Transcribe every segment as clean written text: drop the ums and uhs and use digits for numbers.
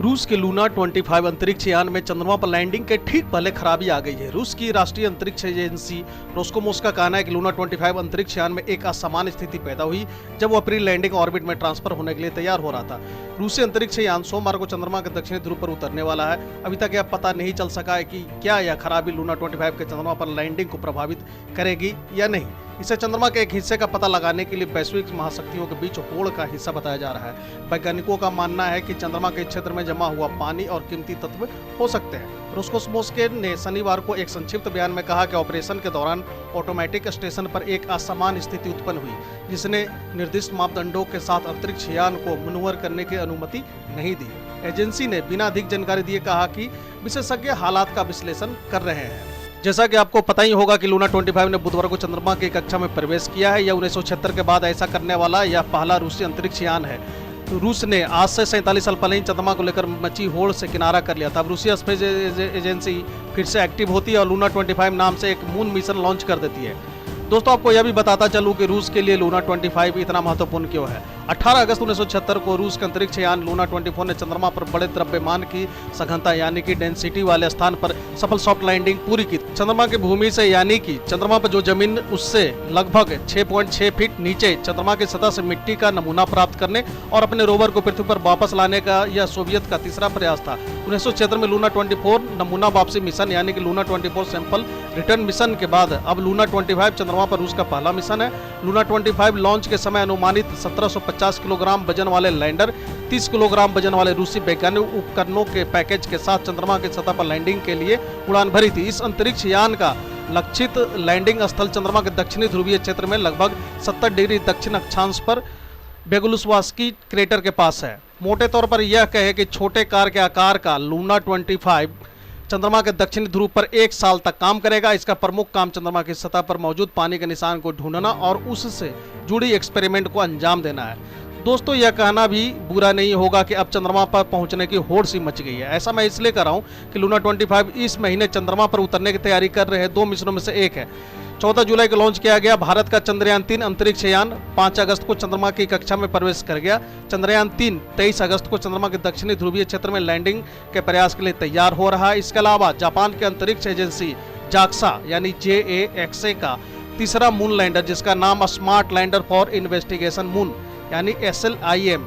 रूस के लूना 25 अंतरिक्ष यान में चंद्रमा पर लैंडिंग के ठीक पहले खराबी आ गई है। रूस की राष्ट्रीय अंतरिक्ष एजेंसी रोस्कोमोस का कहना है कि लूना 25 अंतरिक्ष यान में एक असामान्य स्थिति पैदा हुई जब वो अपनी लैंडिंग ऑर्बिट में ट्रांसफर होने के लिए तैयार हो रहा था। रूसी अंतरिक्ष यान सोमवार को चंद्रमा के दक्षिणी ध्रुव पर उतरने वाला है। अभी तक यह पता नहीं चल सका है कि क्या यह खराबी लूना 25 के चंद्रमा पर लैंडिंग को प्रभावित करेगी या नहीं। इसे चंद्रमा के एक हिस्से का पता लगाने के लिए वैश्विक महाशक्तियों के बीच होड़ का हिस्सा बताया जा रहा है। वैज्ञानिकों का मानना है कि चंद्रमा के क्षेत्र में जमा हुआ पानी और कीमती तत्व हो सकते हैं। रोस्कोमोस ने शनिवार को एक संक्षिप्त बयान में कहा कि ऑपरेशन के दौरान ऑटोमेटिक स्टेशन पर एक असामान्य स्थिति उत्पन्न हुई, जिसने निर्दिष्ट मापदंडों के साथ अंतरिक्ष यान को मनूवर करने की अनुमति नहीं दी। एजेंसी ने बिना अधिक जानकारी दिए कहा कि विशेषज्ञ हालात का विश्लेषण कर रहे हैं। जैसा कि आपको पता ही होगा कि लूना 25 ने बुधवार को चंद्रमा की कक्षा में प्रवेश किया है। यह 1976 के बाद ऐसा करने वाला यह पहला रूसी अंतरिक्ष यान है। तो रूस ने आज से 47 साल पहले ही चंद्रमा को लेकर मची होड़ से किनारा कर लिया था। अब रूसी स्पेस एजेंसी फिर से एक्टिव होती है और लूना 25 नाम से एक मून मिशन लॉन्च कर देती है। दोस्तों, आपको यह भी बताता चलूं कि रूस के लिए लूना 25 इतना महत्वपूर्ण क्यों है। 18 अगस्त 1976 को रूस का अंतरिक्ष यान लूना 24 ने चंद्रमा पर बड़े द्रव्यमान की सघनता यानी कि डेंसिटी वाले स्थान पर सफल सॉफ्ट लैंडिंग पूरी की। चंद्रमा की भूमि से यानी कि चंद्रमा पर जो जमीन उससे लगभग 6.6 फीट नीचे चंद्रमा की सतह से मिट्टी का नमूना प्राप्त करने और अपने रोवर को पृथ्वी पर वापस लाने का यह सोवियत का तीसरा प्रयास था। 1976 में लूना 24 नमूना वापसी मिशन यानी कि लूना 24 सैंपल रिटर्न मिशन के बाद अब लूना 25 चंद्रमा पर रूस का पहला मिशन है। लूना 25 लॉन्च के समय अनुमानित 1750 किलोग्राम वजन वाले लैंडर, 30 किलोग्राम वजन वाले रूसी वैज्ञानिक उपकरणों के पैकेज के साथ चंद्रमा की सतह पर लैंडिंग के लिए उड़ान भरी थी। इस अंतरिक्ष यान का लक्षित लैंडिंग स्थल चंद्रमा के दक्षिणी ध्रुवीय क्षेत्र में लगभग 70 डिग्री दक्षिण अक्षांश पर बेगुलुस्वास्की क्रेटर के पास है। मोटे तौर पर यह कहे कि छोटे कार के आकार का लूना 25 चंद्रमा के दक्षिणी ध्रुव पर 1 साल तक काम करेगा। इसका प्रमुख काम चंद्रमा की सतह पर मौजूद पानी के निशान को ढूंढना और उससे जुड़ी एक्सपेरिमेंट को अंजाम देना है। दोस्तों, यह कहना भी बुरा नहीं होगा कि अब चंद्रमा पर पहुंचने की होड़ सी मच गई है। ऐसा मैं इसलिए कर रहा हूं कि लूना 25 इस महीने चंद्रमा पर उतरने की तैयारी कर रहे 2 मिशनों में से एक है। 14 जुलाई को लॉन्च किया गया भारत का चंद्रयान 3 अंतरिक्ष यान 5 अगस्त को चंद्रमा की कक्षा में प्रवेश कर गया। चंद्रयान 3 23 अगस्त को चंद्रमा के दक्षिणी ध्रुवीय क्षेत्र में लैंडिंग के प्रयास के लिए तैयार हो रहा है। इसके अलावा जापान के अंतरिक्ष एजेंसी जाक्सा यानी JAXA का तीसरा मून लैंडर, जिसका नाम smart lander for investigation moon यानी SLIM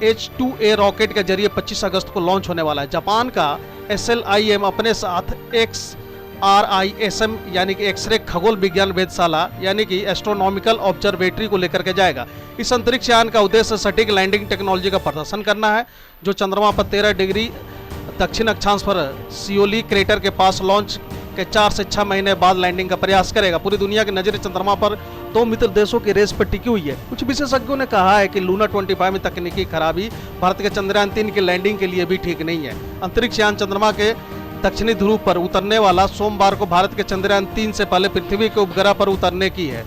H2A रॉकेट के जरिए 25 अगस्त को लॉन्च होने वाला है। जापान का SLIM अपने साथ XRISM यानी कि एक्सरे खगोल विज्ञान वेधशाला यानी कि एस्ट्रोनॉमिकल ऑब्जर्वेटरी को लेकर के जाएगा। इस अंतरिक्ष यान का उद्देश्य सटीक लैंडिंग टेक्नोलॉजी का प्रदर्शन करना है, जो चंद्रमा पर 13 डिग्री दक्षिण अक्षांश पर सियोली क्रेटर के पास लॉन्च के 4 से 6 महीने बाद लैंडिंग का प्रयास करेगा। पूरी दुनिया की नजरें चंद्रमा पर 2 मित्र देशों की रेस पर टिकी हुई है। कुछ विशेषज्ञों ने कहा है कि लूना 25 में तकनीकी खराबी भारत के चंद्रयान 3 की लैंडिंग के लिए भी ठीक नहीं है। अंतरिक्ष यान चंद्रमा के दक्षिणी ध्रुव पर उतरने वाला सोमवार को भारत के चंद्रयान 3 से पहले पृथ्वी के उपग्रह पर उतरने की है।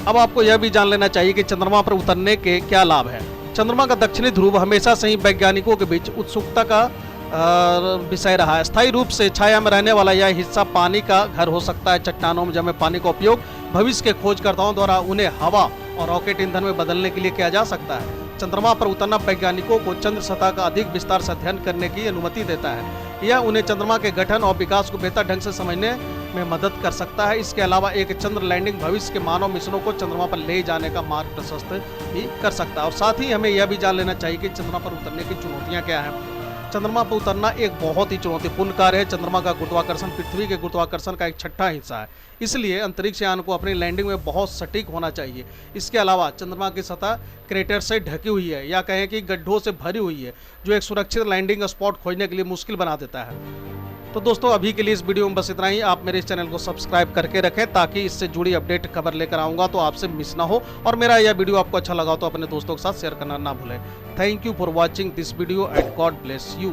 अब आपको यह भी जान लेना चाहिए कि चंद्रमा पर उतरने के क्या लाभ है। चंद्रमा का दक्षिणी ध्रुव हमेशा से ही वैज्ञानिकों के बीच उत्सुकता का विषय रहा है। स्थायी रूप से छाया में रहने वाला यह हिस्सा पानी का घर हो सकता है। चट्टानों में जमे पानी का उपयोग भविष्य के खोजकर्ताओं द्वारा उन्हें हवा और रॉकेट ईंधन में बदलने के लिए किया जा सकता है। चंद्रमा पर उतरना वैज्ञानिकों को चंद्र सतह का अधिक विस्तार से अध्ययन करने की अनुमति देता है। यह उन्हें चंद्रमा के गठन और विकास को बेहतर ढंग से समझने में मदद कर सकता है। इसके अलावा एक चंद्र लैंडिंग भविष्य के मानव मिशनों को चंद्रमा पर ले जाने का मार्ग प्रशस्त भी कर सकता है। और साथ ही हमें यह भी जान लेना चाहिए कि चंद्रमा पर उतरने की चुनौतियां क्या हैं। चंद्रमा पर उतरना एक बहुत ही चुनौतीपूर्ण कार्य है। चंद्रमा का गुरुत्वाकर्षण पृथ्वी के गुरुत्वाकर्षण का एक छठा हिस्सा है, इसलिए अंतरिक्ष यान को अपनी लैंडिंग में बहुत सटीक होना चाहिए। इसके अलावा चंद्रमा की सतह क्रेटर से ढकी हुई है या कहें कि गड्ढों से भरी हुई है, जो एक सुरक्षित लैंडिंग स्पॉट खोजने के लिए मुश्किल बना देता है। तो दोस्तों, अभी के लिए इस वीडियो में बस इतना ही। आप मेरे इस चैनल को सब्सक्राइब करके रखें ताकि इससे जुड़ी अपडेट खबर लेकर आऊँगा तो आपसे मिस ना हो। और मेरा यह वीडियो आपको अच्छा लगा तो अपने दोस्तों के साथ शेयर करना ना भूलें। Thank you for watching this video and God bless you.